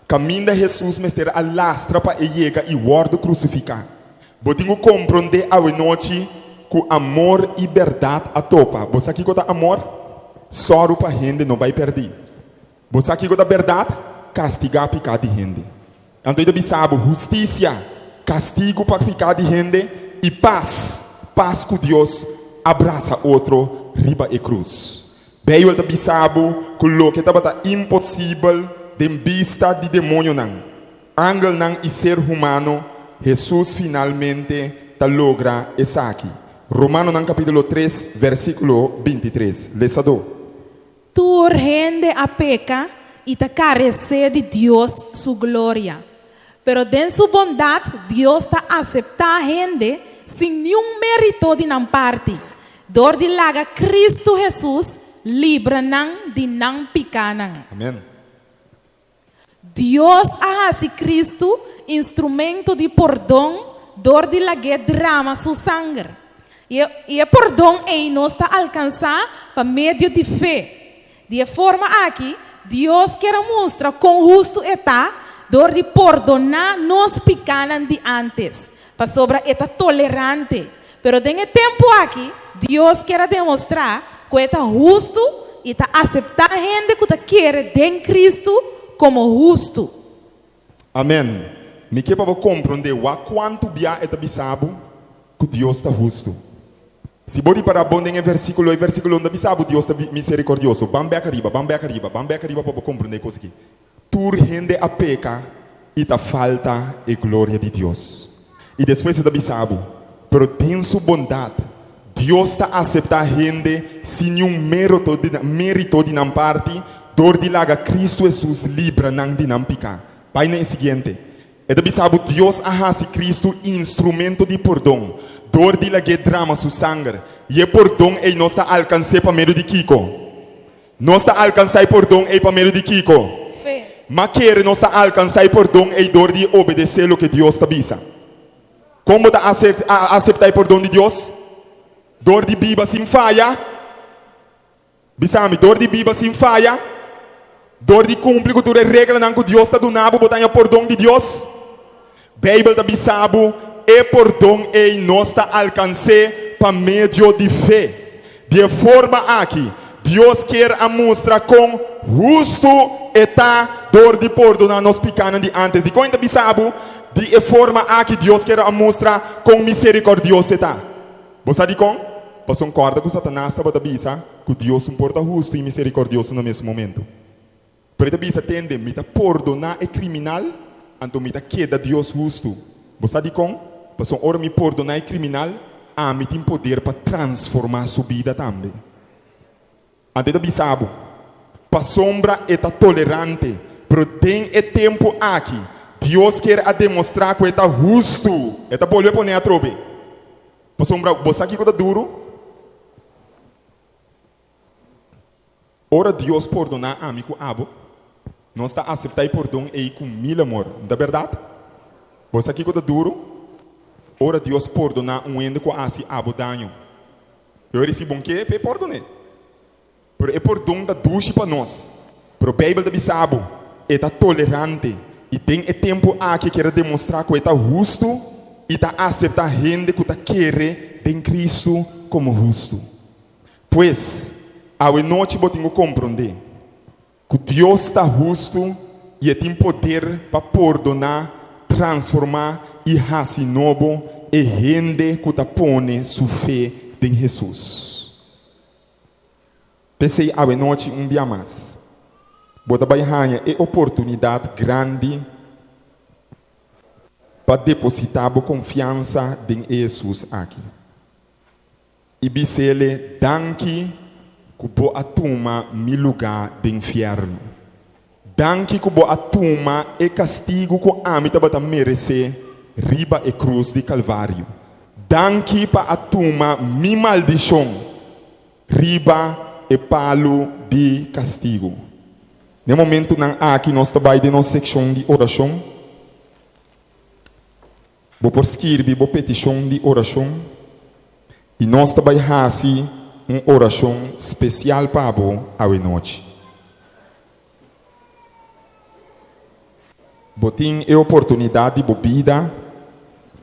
Speaker 1: Caminha Jesus mestre a lastra para chegar e guarda crucificar. Botinho compreender a noite que amor e verdade a topa. Você aqui com amor, soro para gente não vai perder. Você aqui com a verdade, castigar para de gente. Então ele diz justiça, castigo para ficar de gente e paz, paz com Deus abraça outro riba e cruz. Bem ele diz que o que estava impossível de vista de demônio não, ángel não e ser humano. Jesus finalmente logra isso aqui. Romano no capítulo 3, versículo 23. Lesador.
Speaker 2: Tu rende a peca y te carece de Dios su gloria. Pero en su bondad, Dios te acepta a gente sin ningún mérito de nan parte. Door de laga Cristo Jesús, libra nan de nan picanan.
Speaker 1: Amém.
Speaker 2: Dios hace Cristo instrumento de perdón, door de laga drama su sangre. Y el perdón nos está alcanzado por medio de fe. De forma aquí, Dios quiere mostrar con justo está, door de perdonar nos picanan de antes, para sobre está tolerante. Pero en el tiempo aquí, Dios quiere demostrar que está justo y está aceptar gente que quiere en Cristo como justo.
Speaker 1: Amém. Me que para compreender o quanto bia eta bisabo que Deus está justo. Se bori para bom em versículo onde bisabo Deus está misericordioso. Bambe arriba para compreender coisa aqui. Tur rende a peca e ta falta a glória de Deus. E depois está bisabo, pero tem sua bondade. Deus está aceitar gente sem nenhum mérito de não parte, dor de laga Cristo Jesus libra não de não picar. Pai é o seguinte, é bisabo Deus hace Cristo instrumento de perdão, dor de laga drama su sangue, e o perdão é nós está alcançar para meio de Kiko. Nós está alcançar perdão é para meio de Kiko.
Speaker 2: Fé.
Speaker 1: Mas quer nós está alcançar perdão é dor de obedecer o que Deus está bisa. Como está aceitar perdão de Deus? Dor de biba sem falha. Bisami, dor de biba sem falha. Dor de cumprir com toda a regra que Deus está dando, botar o perdão de Deus. Bíblia da bisabo, e perdão é nós está alcançar para meio de fé. De forma aqui, Deus quer mostrar com justo está dor de perdonar nos picanos de antes. De quando bisabo, de forma aqui Deus quer mostrar com misericordioso está. Você sabe como? Você concorda com Satanás estava bisa que Deus importa justo e misericordioso no mesmo momento. Pero bisa tende me perdonar é criminal, então me queda Deus justo. Você sabe como? Você ora me perdonar é criminal, me tem poder para transformar sua vida também. Ante bisabo, para sombra é tolerante, pero tem tempo aqui. Deus quer demonstrar que é justo. É bolho para a trobe. Para sombra, você aqui que é duro. Ora Deus perdonar amigo abo, nós está aceitar perdão e com mil amor, não é verdade? Você aqui que é duro. Ora Deus perdonar ende que assim abo danho. Eu recebi bom que perdone. Pero é perdão da duche para nós. Pero a Bíblia da bisabo é tolerante e tem tempo aqui que quer demonstrar que é justo e está aceitar gente que está querer em Cristo como justo. Pois a noite eu tenho que compreender que Deus está justo e tem poder para perdonar, transformar e fazer novo e gente que está pondo sua fé em Jesus. Pensei a noite dia mais. Bota banhanha é oportunidade grande para depositar a confiança em Jesus aqui. E bisele danke que bo atuma mi lugar de inferno. Danke que bo atuma e castigo que amita bata merece riba e cruz de Calvário. Danke para atuma mi maldição riba e palo de castigo. No momento na aqui nós trabalhamos de nossa secção de oração. Vou por escrever a petição de oração. E nós trabalhamos uma oração especial para a noite. Botem a oportunidade de vida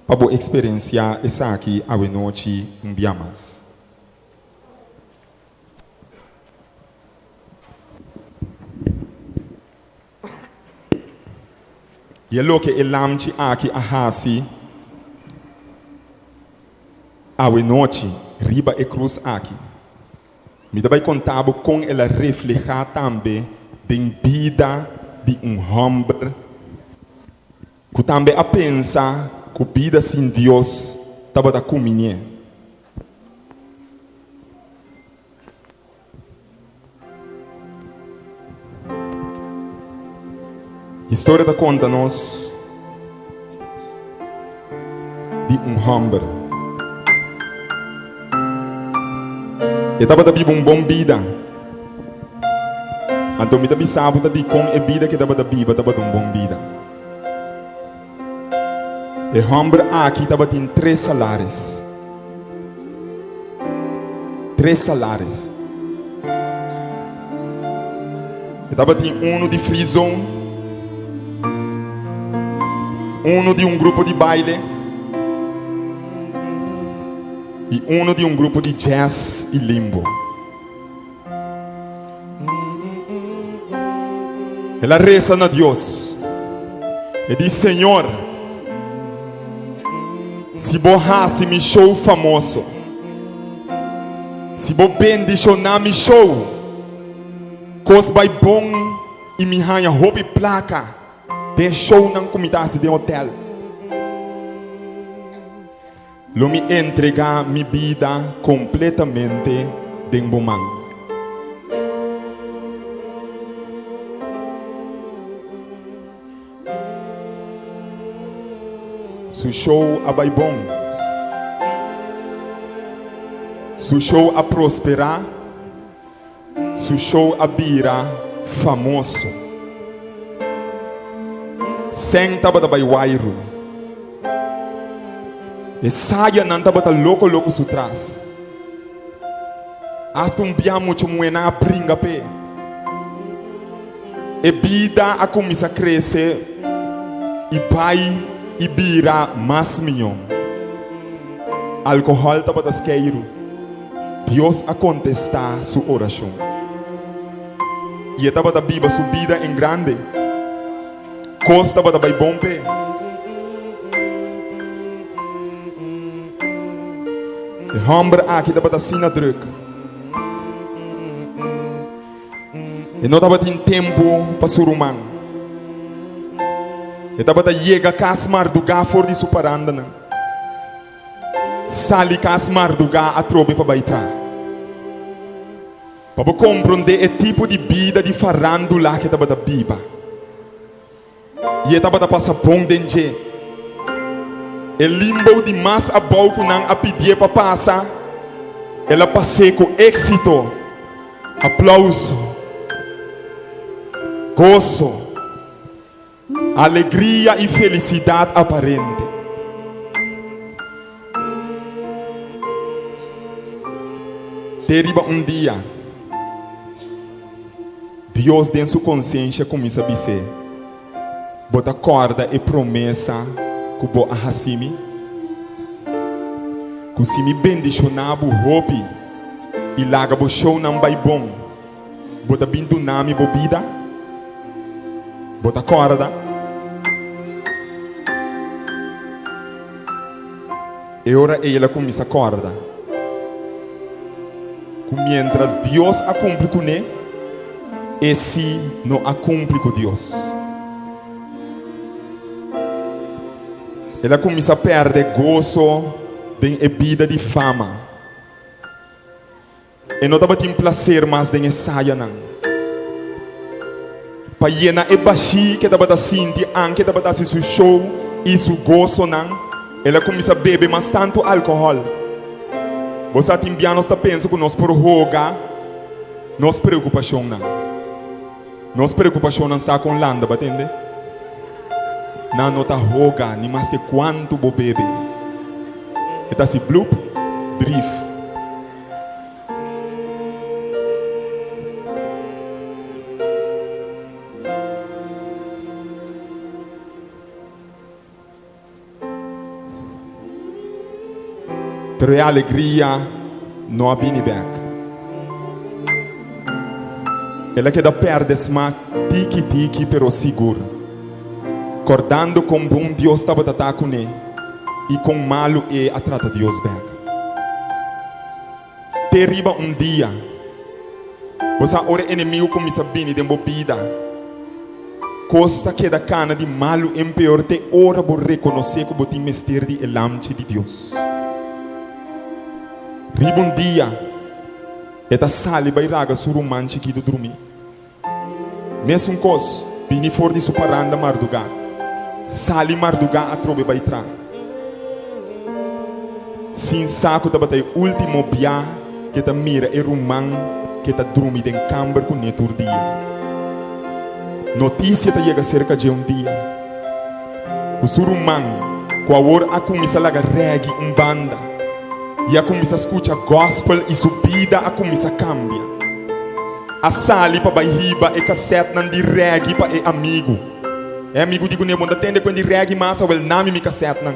Speaker 1: para experienciar essa aqui a noite dia mais. E é o que ele lamte aqui a hasi a noite riba e cruz aqui. Me vai contar com ela refletir também da vida de homem que também a pensar que a vida sem Deus estava da comunhão. História da conta-nos de homem. E estava da Bíblia bom vida. Então me dá sábado de com a vida que estava da Bíblia, estava bom vida. E homem aqui estava tem 3 salários. 3 salários. Estava tem um de frison, um de grupo de baile e um de grupo de jazz e limbo. Ela reza a Deus e diz: Senhor, se borrasse me show famoso, se bo bendicionar me show, cos vai bom e me ranha roupa e placa, de show não comidasse de hotel. Lo me entregar minha vida completamente de bomang. Su show a vai bom, su show a prosperar, su show a virar famoso. Senta bata vai wairu, e saia não tá bata louco su trás. Hasta bia muito muena a brinca pe. E vida a começar a crescer e pai e bira mais milhão. Alcohol tá para esqueiro. Deus a contestar sua oração. E tá para biba sua vida em grande. Costa para vai bom pé. E homem aqui tá para sina druk. E não tá para ter tempo para surumang. E tava da chega casmar do gá for de superanda não. Sali casmar do gá a trobe para baitrar. Para compreender o tipo de vida de farandula que tava da biba. E tava da passa bom denge. E limbo de mais a balco não a pedir para passar. Ela passei com êxito, aplauso, gozo, alegria e felicidade aparente. Teriba dia, Deus dentro sua consciência começa a dizer: bota corda e promessa que bo a hasimi, que se me bendicionar bo hopi e laga bo show não vai bom, bota bindu nami bo vida, bota corda. E ora ela começa a corda. Mientras Deus a cumpre com ele, esse não a cumpre com Deus. Ela começa a perder gozo de vida de fama. E não estava tendo prazer mais de saia não. Para llenar e baixi que estava sentindo, anche estava dando seu show e seu gozo não. Ela começa a beber mais tanto álcool. Você também está pensando que nós por roga, nossa preocupação não. Nossa preocupação não está com landa, batende? Não nota roga, nem mais que quanto bo bebe. Está se bloop, drift. Pero a alegria não abine back. Ela queda perde smack tiki pero seguro. Acordando com bom Deus estava a com ele e com malo a trata Deus back. Terriba dia. Você ora inimigo começa a vir de bebida. Costa queda cana de malo em pior te ora por reconhecer que botim mestre de elamche de Deus. Ribun dia, eta sali vai raga suruman chiquito dormir. Mesmo cos, Bini for di suparanda marduga. Sali marduga a trobe baitra. Sin saco da batay último bia que ta mira e rumang que ta drumi den camber com netur dia. Notícia ta chega cerca de dia. O surumang, com a hora a começar a reggae banda. E a começar a escutar gospel e subida a começar a cambiar. A sali para bairriba e cassete nan de reggae para é amigo. É amigo de quando eu atende quando de reggae massa o nome me cassete nan.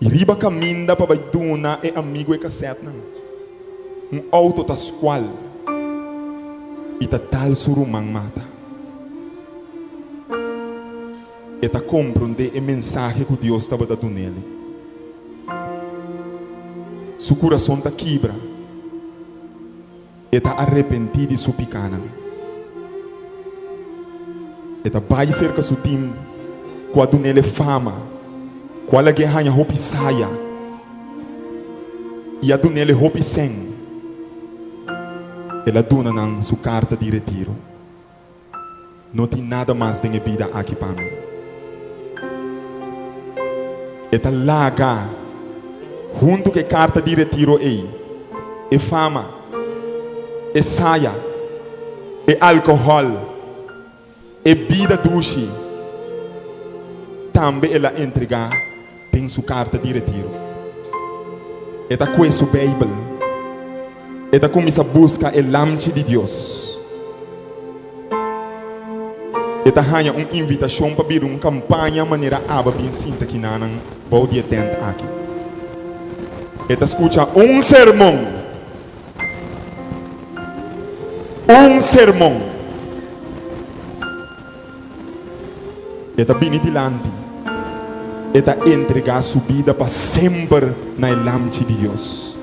Speaker 1: E riba caminda para baiduna é amigo e cassete nan. Auto ta squal. E ta tal surumang mata. E ta compreender a mensagem que Deus estava dando nele. Seu coração ta quebra. E ta arrependido de sua picana. E ta vai cerca seu time. Quando nele fama. Qual é que ganha roupa saia. E a do nele roupa sem. Ela dona na sua carta de retiro. Não tem nada mais de vida aqui para mim. Eta laga junto com a carta de retiro e fama, e saia, e álcool, e vida doce. Também ela entrega tem sua carta de retiro. Eta com a sua Bíblia. Eta começa a buscar o lamche de Deus. Eta ganha uma invitação para vir uma campanha maneira aba bem sinta que não pode atender aqui. Eta escuta um sermão. Um sermão. Eta bem dilante. Eta entregar sua vida para sempre na lamche de Deus.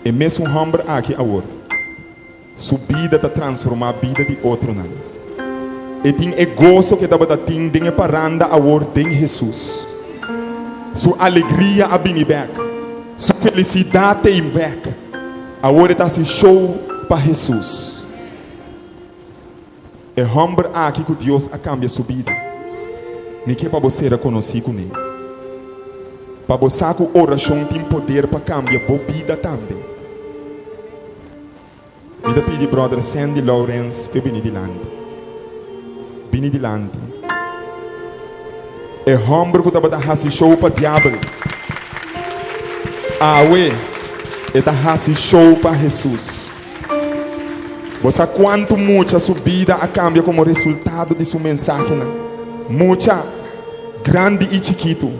Speaker 1: E mesmo um homem aqui agora. Sua vida está transformar a vida de outro não. E tem o gozo que estava tendo de paranda agora de Jesus. Sua alegria a vir back. Sua felicidade tem back. Agora está se show para Jesus. E homem aqui que Deus a cambia sua vida. Me que para você reconhecer com ele. Para você que oração tem poder para cambiar a vida também. Me da pedi brother Sandy Lawrence para vir de land. Vini de land. É homem que estava a show para diabo. Ué, está a show para Jesus. Você quanto muita sua vida a cambia como resultado de sua mensagem. Muita, grande e chiquito.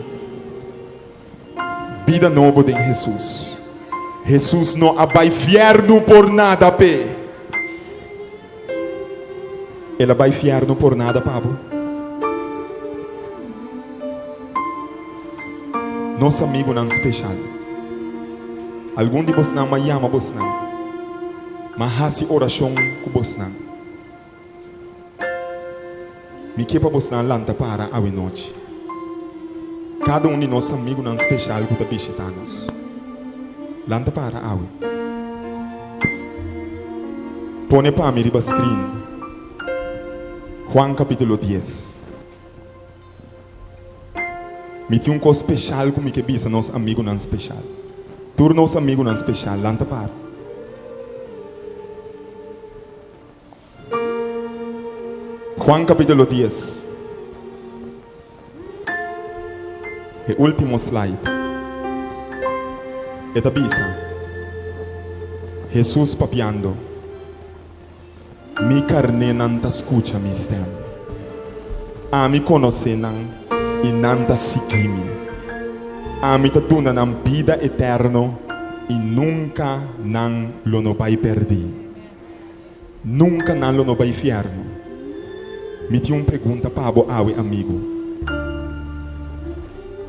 Speaker 1: Vida nova de Jesus. Jesus não vai fierno por nada, pé. Ela vai fierno por nada, Pablo. Nosso amigo não é especial. Algum de vocês não me chama vocês não. Mas há oração com vocês não. Me que para vocês não lanta para a noite. Cada de nossos amigos não é especial que está visitando-nos. Lanta para awe. Pone para mim riba screen. Juan capítulo 10. Me tem coisa especial como que bisa nosso amigo não especial. Tur nosso amigo não especial. Lanta para. Juan capítulo 10. O último slide. Eta bisa. Jesus papiando. Mi carne não ta escucha mi stem. A mi conoce não e não ta seguimi. A mi ta tuna não vida eterno e nunca não lo no vai perder. Nunca não lo no vai fierno. Me tinha uma pergunta para o amigo.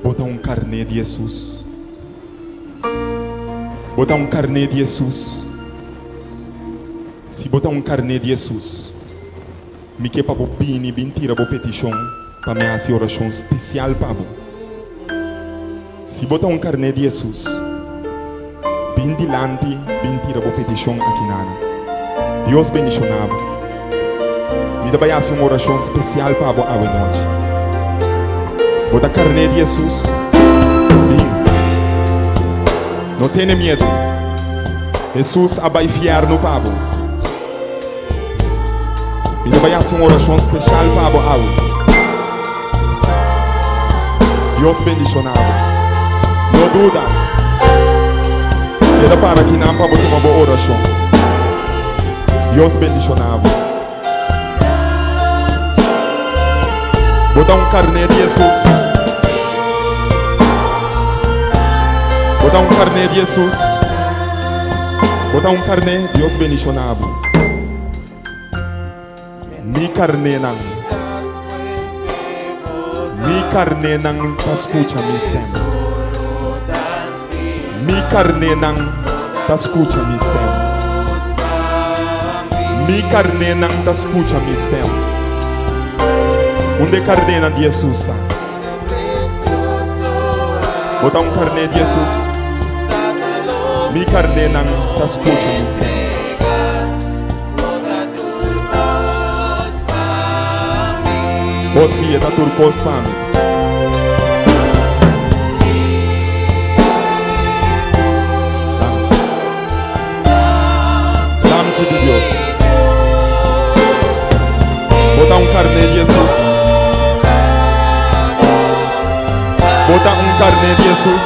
Speaker 1: Bota carne de Jesus. Botar carne de Jesus. Se botar carne de Jesus, me que para bini tira a petição para me fazer oração especial para você. Se botar carne de Jesus, bin dilante, tira a petição aqui nada. Deus bendicionava. Me dá uma oração especial para a noite. Bota a carne de Jesus. Não tenha medo. Jesus vai fiar no pavo. Me dá uma oração especial para a Deus bendicionava. Não duda. Ele para que não para botar uma boa oração. Deus bendicionava. Bota carne de Jesus. Bota carne de Jesus. Bota carne, Deus bendicionava. Mi carne não. Mi carne não ta escucha mi stem. Mi carne não ta escucha mi stem. Mi carne não ta escucha mi stem. Onde carne de Jesus está? Bota carne de Jesus. Mi carne não ta escucha mi stem. Você está turcos para mim. Dá-me de Deus. Bota carne de Jesus. Bota carne de Jesus.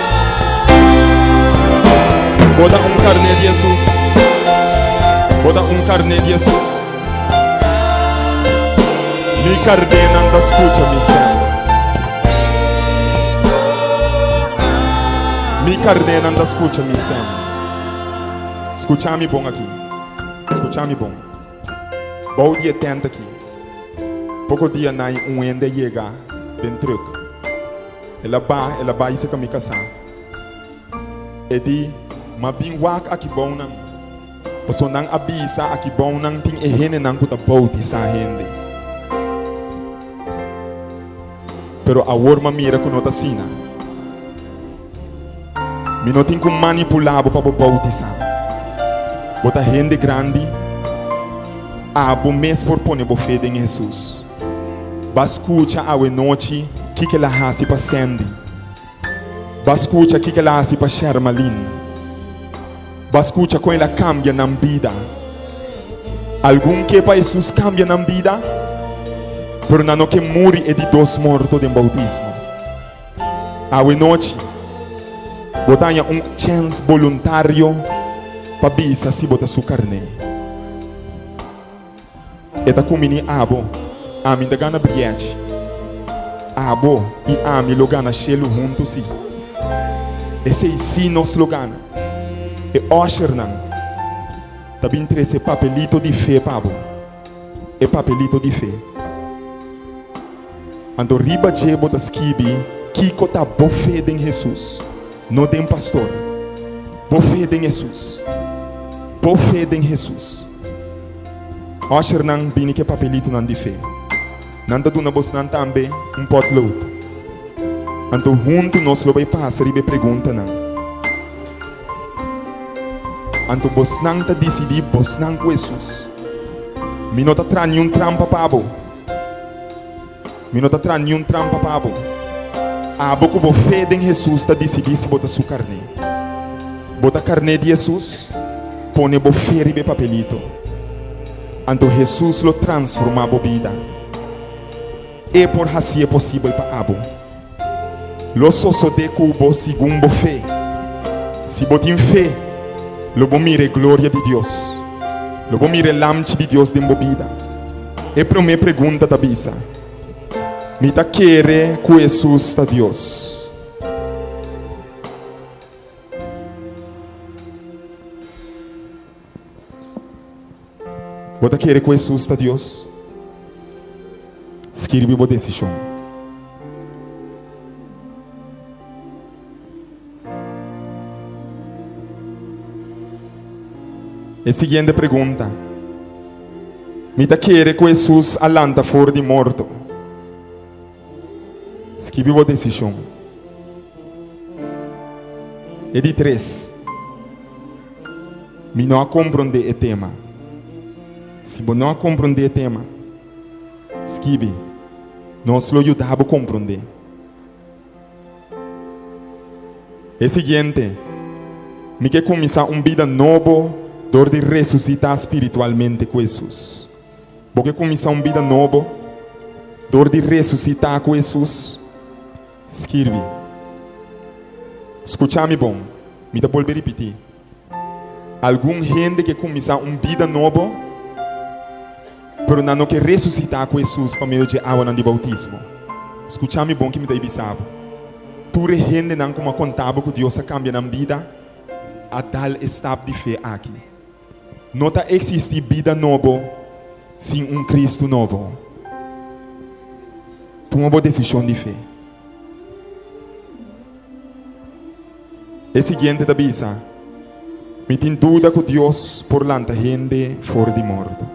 Speaker 1: Bota carne de Jesus. Bota carne de Jesus. Mi carne não te escucha mi stem. Mi carne não te escucha mi stem. Escucha-me bom aqui. Escucha-me bom. Bom dia tenta aqui. Pouco dia na ende chega dentro. Ela vai se caminhar casar. E di mabing wak aqui bom não. Passo não abisa aqui bom não tem ehene não kuta bom di sa hende. Pero a worma mira com nota sina. Me não tem como manipular para bautizar. Bota gente grande. Abo mês por pôr bo fé em Jesus. Bascucha a noite que ela hace para Sandy. Bascucha que ela hace para Shermalin. Bascucha com ela cambia na vida. Algum que para Jesus cambia na vida. Pero não que morre é de dos mortos de bautismo. A noite, botanha chance voluntário para bisa se botar sua carne. Eta comini abo, ami da gana briete. Abo e ami lo gana chelo junto si. Esse sim nos lo gana. E osher não. Também trece papelito de fé pabo. E papelito de fé. Ando riba de bota skibi, kiko tá bofé em Jesus. Não tem pastor. Bofé em Jesus. Bofé em Jesus. Osher não bini que papelito não de fé. Nanda duna bos não também potload. Ando junto nós lo vai passar e be pergunta não. Ando bos não tá decidir bos não com Jesus. Minota trani trampa pabo. Minota trani trampa pabo. A boca bo fé em Jesus está decidir se bota sua carne. Bota carne de Jesus, põe bo fé e be papelito. Então Jesus lo transforma a vida. E por assim é possível para abo. Lo soso de cubo segundo fé. Se botin fé, lo bo mire glória de Deus. Lo bo mire lamche de Deus dentro da vida. E para me pergunta da bisa. Me tá querer com Jesus está Deus. Bota querer com Jesus está Deus. Escreve boa decisão. E seguinte pergunta. Me tá querer com Jesus alanta fora de morto. Escreve boa decisão. E de 3. Me não compreende o tema. Se você não compreender o tema, escreve. Nós lo ajudamos a compreender. É o seguinte. Me quer começar uma vida nova, dor de ressuscitar espiritualmente com Jesus. Porque começar uma vida nova, dor de ressuscitar com Jesus. Escreve. Escucha-me bom. Me dá volver repetir. Algum gente que começar uma vida nova, pero não quer ressuscitar com Jesus por meio de água de bautismo. Escucha-me bom que me dá ibisabo. Tu gente não como contava que Deus cambia na vida, a tal estado de fé aqui. Não existe vida nova sem Cristo novo. Tu uma boa decisão de fé. É o seguinte, da bisa. Me tem dúvida que Deus por lanta gente fora de morto.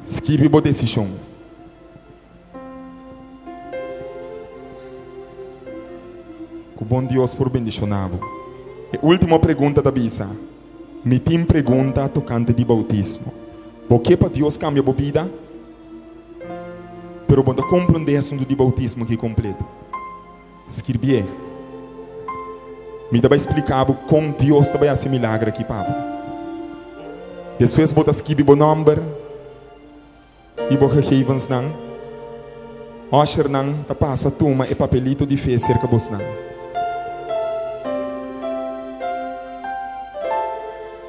Speaker 1: Escreve boa decisão. Que bom Deus por bendicioná-lo. A última pergunta da bisa. Me tem pergunta tocante de bautismo. Por que para Deus cambia a vida? Pero para compreender o assunto de bautismo aqui completo. Escreve. Me dá para explicar como Deus vai fazer milagre aqui, Pablo. Depois bota escreve o número e bota gegevens não. Osher não tá passa tuma e papelito de fé cerca bos não.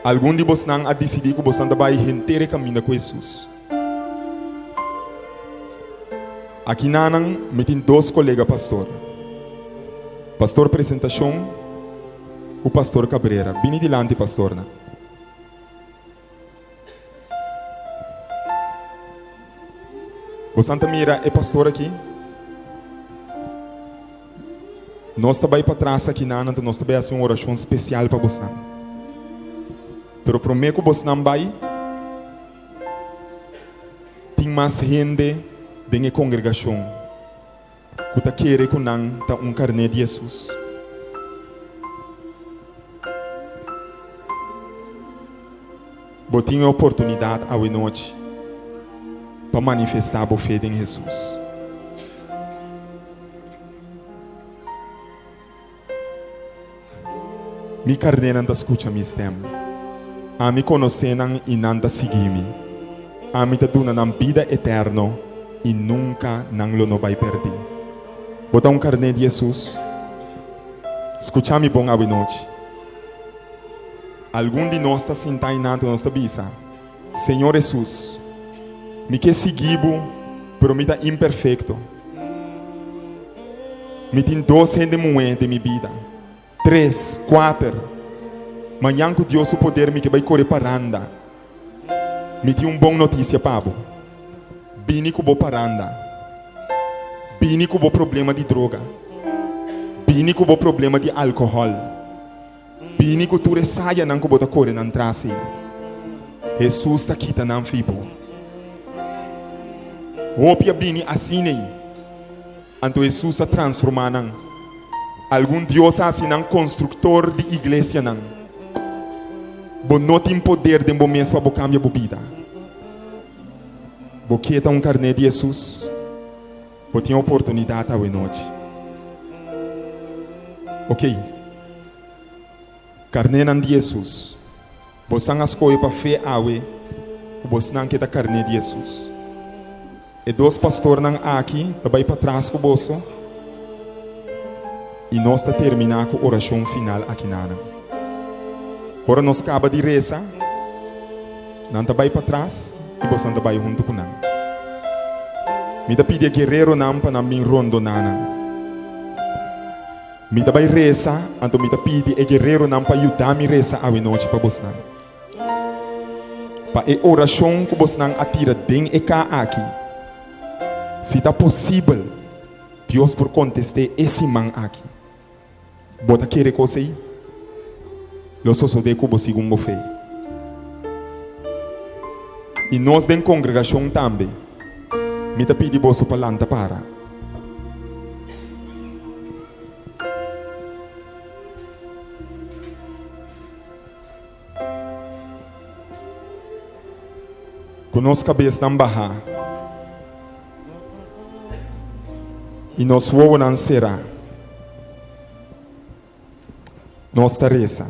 Speaker 1: Algum de vós não a decidir que vós vai inteiro caminho com Jesus. Aqui nanang me tem dois colegas pastor. Pastor apresentação, o pastor Cabrera. Vini dilante pastor na. Vós anta mira é pastor aqui. Nós também para trás aqui nanang, nós também fazemos uma oração especial para vós não. Pero prometo que você não vai. Tem mais gente dentro da congregação que está querendo que não está carne de Jesus. Você tem a oportunidade a noite para manifestar a fé em Jesus. Mi carne não escuta meu tema. A me conhecer e não seguir-me. A me dar uma vida eterna e nunca não vai perder. Botar carne de Jesus. Escucha-me bom a noite. Algum de nós está sentado em nossa bisa. Senhor Jesus, me quer seguir, pero me está imperfeito. Me tem 2 de moeda de minha vida. 3, 4. Manhã que Deus o poder me que vai correr paranda. Me tem uma boa notícia, Pablo. Bini com boa paranda. Bini com boa problema de droga. Bini com boa problema de álcool. Bini com tu saia não com boa correr não trace. Jesus está aqui não fibo. Opia bini assim nem. Anto Jesus está transformando. Algum Deus assim não construtor de igreja não. Bo não tem poder de bom mês para bo cambiar a vida. Bo que está carne de Jesus. Bo tem oportunidade a noite. Ok. Carne de Jesus. Bo sang as coisas para fé awe. Bo sang que está carne de Jesus. E 2 pastores não aqui, também para trás com o bolso. E nós está terminar com a oração final aqui na. Agora nós acaba de rezar. Não está para trás. E você não está junto com nós. Me dá pedir guerreiro não para não rondo nana. Me dá para rezar. Então me dá pedir guerreiro não para ajudar me rezar a noite para você. Para a oração que você não atira dentro e cá aqui. Se está possível, Deus por contestar esse man aqui. Bota querer coisa aí. Los osos de cubo segundo fé. E nós da congregação também. Me dá pedir bolso para lanta para. Com nossa cabeça não barra. E nós vamos não será. Nós tareza.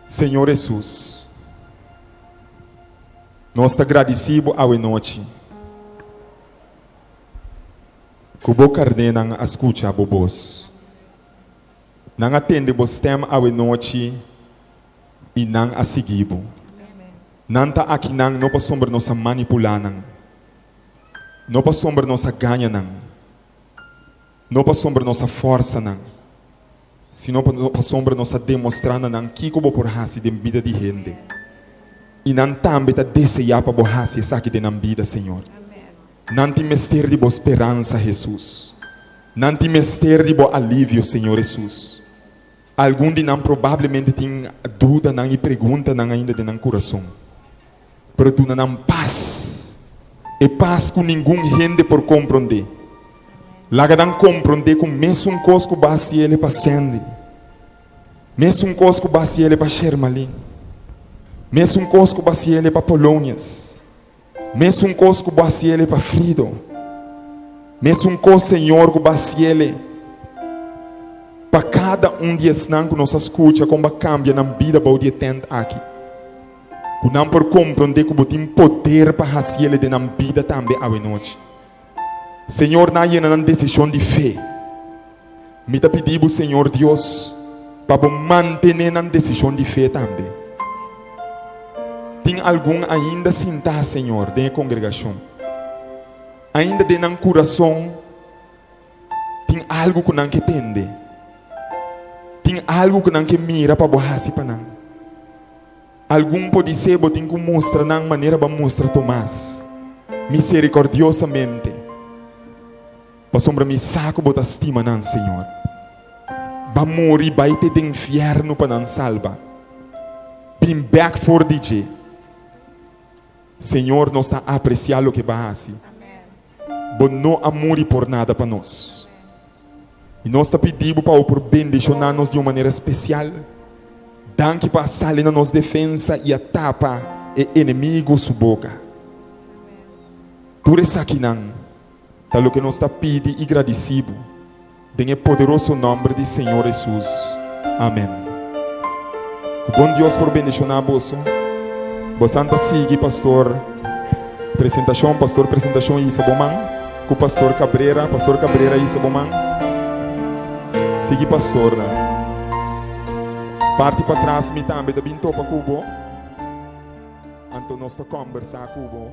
Speaker 1: Senhor Jesus, nós estamos agradecidos à noite. Que o carne não escuta a voz. Não atende vos tema à noite e não a seguir. Não está aqui não para sombra nossa manipular não para sombra nossa ganha não para sombra nossa força sino para sombra nossa demonstrar não que como por hasi de vida de gente e não também está desejar para por hasi essa aqui de na vida Senhor. Não tem mistério de boa esperança Jesus. Não tem mistério de bom alívio Senhor Jesus. Algum de nós provavelmente tem dúvida e pergunta ainda de nosso coração. Pero tu não paz. E paz com ninguém gente por compreender. Laga não compreender com mesmo coisa base ele para Sandy. Mesmo coisa base ele para Shermalin. Mesmo coisa base ele para Polônias. Mesmo coisa base ele para Frido. Mesmo coisa Senhor que base ele para cada dia senão que nós escuta como cambia na vida para o dia tenta aqui. O não por compreender que tem poder para fazer ele de na vida também à noite. Senhor, na uma decisão de fé. Me tá pedindo Senhor Deus para manter na decisão de fé também. Tem algum ainda sentar Senhor dentro da congregação. Ainda dentro do coração tem algo que não entende. Tem algo que não mira para borrar-se para não. Algum pode ser que tem que mostrar na maneira para mostrar Tomás. Misericordiosamente. Para sombra me saco bota estima não Senhor. Para morrer vai ter de inferno para não salva. Bem back for DJ. Senhor, nós está apreciando o que vai assim. Mas não amor por nada para nós. E nós está pedindo para o por bendicionar-nos de uma maneira especial. Danke para sair na nossa defesa e a tapa e inimigo sua boca. Por isso aqui não. Tal que nós está pedindo e agradecido. Em o poderoso nome de Senhor Jesus. Amém. Bom Deus por bendicionar você. Você anda seguir pastor apresentação Isa Bomang. Com pastor Cabreira Isa Bomang. Seguir pastor, né? Parte para trás, me também da binto para Cubo. Anto nós está conversar Cubo.